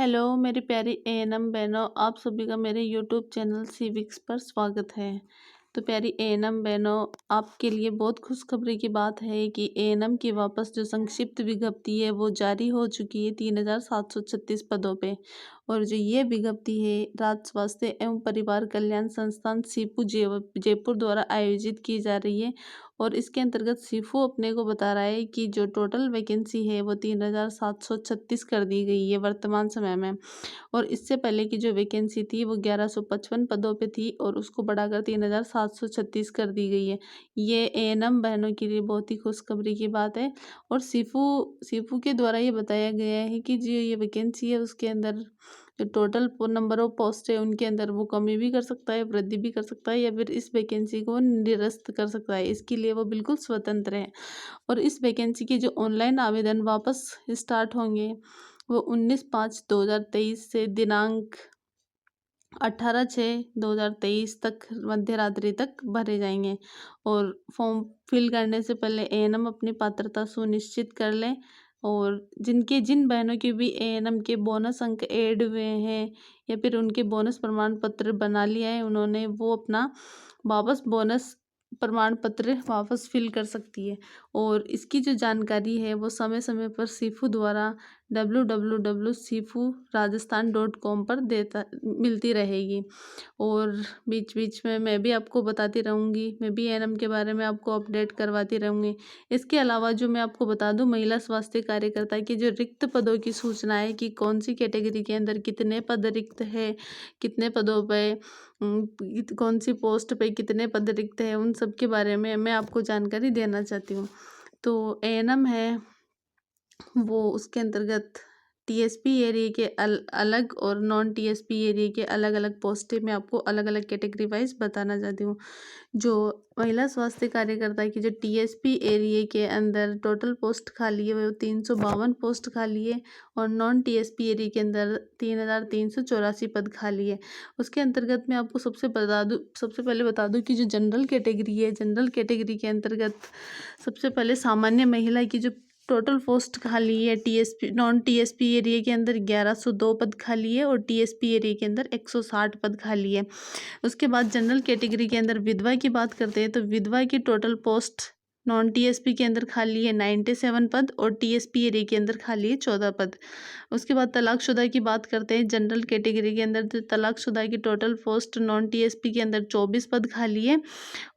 Hello मेरी प्यारी ANM बहनों, आप सभी का मेरे यूट्यूब चैनल सिविक्स पर स्वागत है। तो प्यारी एएनएम बहनों, आपके लिए बहुत खुशखबरी की बात है कि एएनएम की वापस जो संक्षिप्त विज्ञप्ति है वो जारी हो चुकी है 3736 पदों पे। और जो ये विज्ञप्ति है राज्य स्वास्थ्य एवं परिवार कल्याण संस्थान सीपू जयपुर द्वारा आयोजित की जा रही है। और इसके अंतर्गत सीफू अपने को बता रहा है कि जो टोटल वैकेंसी है वो 3736 कर दी गई है वर्तमान समय में। और इससे पहले की जो वैकेंसी थी वो 1155 पदों पे थी और उसको बढ़ाकर 3736 कर दी गई है। ये एएनएम बहनों के लिए बहुत ही खुशखबरी की बात है। और सीफू के द्वारा ये बताया गया है कि जो ये वैकेंसी है उसके अंदर जो टोटल नंबर ऑफ पोस्ट है उनके अंदर वो कमी भी कर सकता है, वृद्धि भी कर सकता है, या फिर इस वैकेंसी को निरस्त कर सकता है। इसके लिए वो बिल्कुल स्वतंत्र है। और इस वैकेंसी के जो ऑनलाइन आवेदन वापस स्टार्ट होंगे वो 19/5/2023 से दिनांक 18/6/2023 तक मध्य रात्रि तक भरे जाएंगे। और फॉर्म फिल करने से पहले एएनएम अपनी पात्रता सुनिश्चित कर लें। और जिन बहनों के भी एएनएम के बोनस अंक ऐड हुए हैं या फिर उनके बोनस प्रमाण पत्र बना लिया है उन्होंने, वो अपना वापस बोनस प्रमाण पत्र वापस फिल कर सकती है। और इसकी जो जानकारी है वो समय समय पर सीफू द्वारा www.sifu.rajasthan.com पर मिलती रहेगी। और बीच बीच में मैं भी आपको बताती रहूँगी, मैं भी एएनएम के बारे में आपको अपडेट करवाती रहूँगी। इसके अलावा जो मैं आपको बता दूं, महिला स्वास्थ्य कार्यकर्ता की जो रिक्त पदों की सूचना है कि कौन सी कैटेगरी के अंदर कितने पद रिक्त है, कितने पदों पे कौन सी पोस्ट पे कितने पद रिक्त है, उन सब के बारे में मैं आपको जानकारी देना चाहती हूँ। तो एएनएम है वो उसके अंतर्गत टीएसपी एरिया के अलग और नॉन टीएसपी एरिया के अलग अलग पोस्टें मैं आपको अलग अलग कैटेगरी वाइज बताना चाहती हूँ। जो महिला स्वास्थ्य कार्यकर्ता की जो टीएसपी एरिया के अंदर टोटल पोस्ट खाली है वो 352 पोस्ट खाली है। और नॉन टीएसपी एरिया के अंदर 3384 पद खाली है। उसके अंतर्गत मैं आपको सबसे पहले बता दूं कि जो जनरल कैटेगरी है, जनरल कैटेगरी के अंतर्गत सबसे पहले सामान्य महिला की जो टोटल पोस्ट खाली है टीएसपी नॉन टीएसपी एरिया के अंदर 1102 पद खाली है और टीएसपी एरिया के अंदर 160 पद खाली है। उसके बाद जनरल कैटेगरी के अंदर विधवा की बात करते हैं तो विधवा की टोटल पोस्ट नॉन टीएसपी के अंदर खाली है 97 पद और टीएसपी एरिया के अंदर खाली है 14 पद। उसके बाद तलाकशुदा की बात करते हैं जनरल कैटेगरी के अंदर, तो तलाकशुदा की टोटल पोस्ट नॉन टीएसपी के अंदर 24 पद खाली है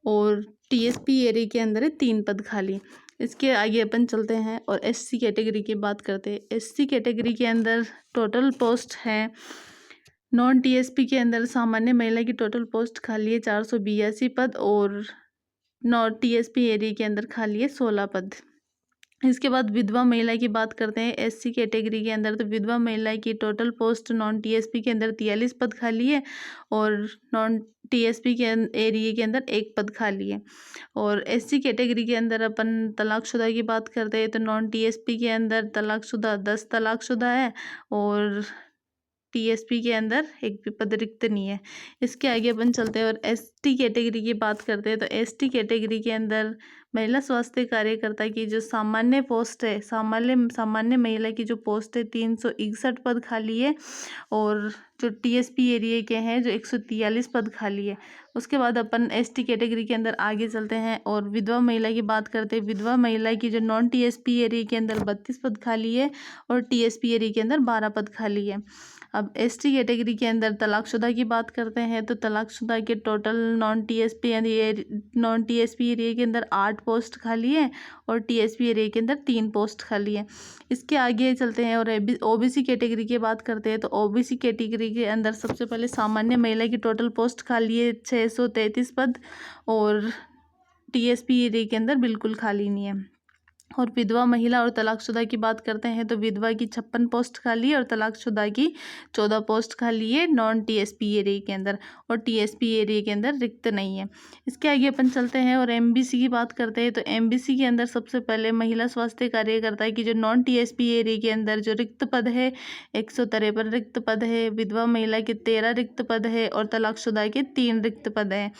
और टीएसपी एरिया के अंदर है 3 पद खाली। इसके आगे अपन चलते हैं और एससी कैटेगरी की बात करते हैं। एससी कैटेगरी के अंदर टोटल पोस्ट है नॉन टीएसपी के अंदर सामान्य महिला की टोटल पोस्ट खाली है 482 पद और नॉन टीएसपी एरिया के अंदर खाली है 16 पद। इसके बाद विधवा महिला की बात करते हैं एससी कैटेगरी के अंदर, तो विधवा महिला की टोटल पोस्ट नॉन टीएसपी के अंदर 43 पद खाली है और नॉन टीएसपी के एरिया के अंदर 1 पद खाली है। और एससी कैटेगरी के अंदर अपन तलाकशुदा की बात करते हैं तो नॉन टीएसपी के अंदर तलाकशुदा 10 तलाकशुदा है और टीएसपी के अंदर एक भी पद रिक्त नहीं है। इसके आगे अपन चलते हैं और एसटी कैटेगरी की बात करते हैं तो एसटी कैटेगरी के अंदर महिला स्वास्थ्य कार्यकर्ता की जो सामान्य पोस्ट है, सामान्य महिला की जो पोस्ट है 361 पद खाली है और जो टीएसपी एरिया के हैं जो 143 पद खाली है। उसके बाद अपन एसटी कैटेगरी के अंदर आगे चलते हैं और विधवा महिला की बात करते हैं। विधवा महिला की जो नॉन टीएसपी एरिया के अंदर 32 पद खाली है और टीएसपी एरिया के अंदर 12 पद खाली है। अब एसटी कैटेगरी के अंदर तलाकशुदा की बात करते हैं तो तलाकशुदा के टोटल नॉन टीएसपी एरिया के अंदर 8 पोस्ट खाली है और टीएसपी एरिया के अंदर 3 पोस्ट खाली है। इसके आगे चलते हैं और ओबीसी कैटेगरी की बात करते हैं तो ओबीसी कैटेगरी के अंदर सबसे पहले सामान्य महिला की टोटल पोस्ट खाली है 633 पद और टीएसपी एरिया के अंदर बिल्कुल खाली नहीं है। और विधवा महिला और तलाकशुदा की बात करते हैं तो विधवा की 56 पोस्ट खाली है और तलाकशुदा की 14 पोस्ट खाली है नॉन टीएसपी एरिया के अंदर और टीएसपी एरिया के अंदर रिक्त नहीं है। इसके आगे अपन चलते हैं और एमबीसी की बात करते हैं तो एमबीसी के अंदर सबसे पहले महिला स्वास्थ्य कार्यकर्ता की जो नॉन टीएसपी एरिया के अंदर जो रिक्त पद है 153 रिक्त पद है, विधवा महिला के 13 रिक्त पद है और तलाकशुदा के 3 रिक्त पद है।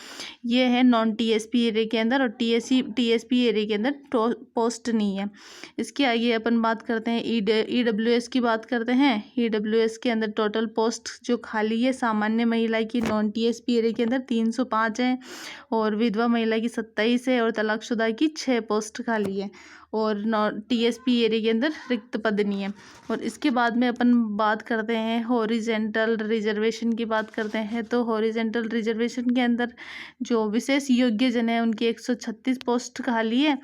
ये है नॉन टीएसपी एरिया के अंदर और टीएसपी एरिया के अंदर पोस्ट नहीं नहीं है। इसके आगे अपन बात करते हैं EWS की बात करते हैं। EWS के अंदर टोटल पोस्ट जो खाली है सामान्य महिला की नॉन TSP एरिया के अंदर 305 है, और विधवा महिला की 27 है, और तलाकशुदा की 6 पोस्ट खाली है, और नॉन TSP एरिया के अंदर रिक्त पद नहीं है। और इसके बाद में अपन बात करते हैं हॉरिजेंटल रिजर्वेशन की बात करते हैं। तो हॉरिजेंटल रिजर्वेशन के अंदर जो विशेष योग्य जन है उनकी 136 पोस्ट खाली है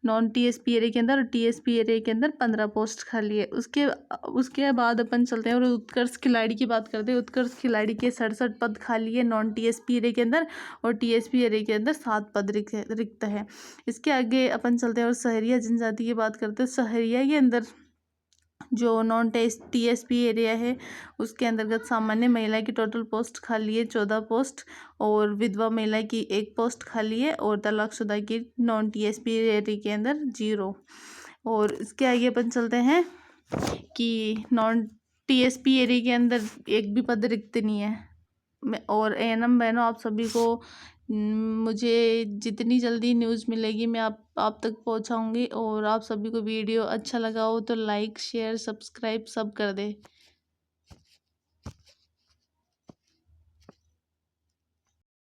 नॉन TSP एरिया के अंदर, और TSP एरिया के अंदर 15 पोस्ट खाली है। उसके बाद अपन चलते हैं और उत्कर्ष खिलाड़ी की बात करते हैं। उत्कर्ष खिलाड़ी के 67 पद खाली है नॉन TSP एरिया के अंदर, और TSP एरिया के अंदर 7 पद रिक्त है। इसके आगे अपन चलते हैं और सहरिया जनजाति की बात करते हैं। सहरिया के अंदर जो नॉन TSP एरिया है उसके अंतर्गत सामान्य महिला की टोटल पोस्ट खाली है 14 पोस्ट, और विधवा महिला की 1 पोस्ट खाली है, और तलाकशुदा की नॉन TSP एरिया के अंदर 0। और इसके आगे अपन चलते हैं कि नॉन TSP एरिया के अंदर एक भी पद रिक्त नहीं है। और ANM बहनों, आप सभी को मुझे जितनी जल्दी न्यूज़ मिलेगी मैं आप तक पहुंचाऊंगी। और आप सभी को वीडियो अच्छा लगा हो तो लाइक शेयर सब्सक्राइब सब कर दे।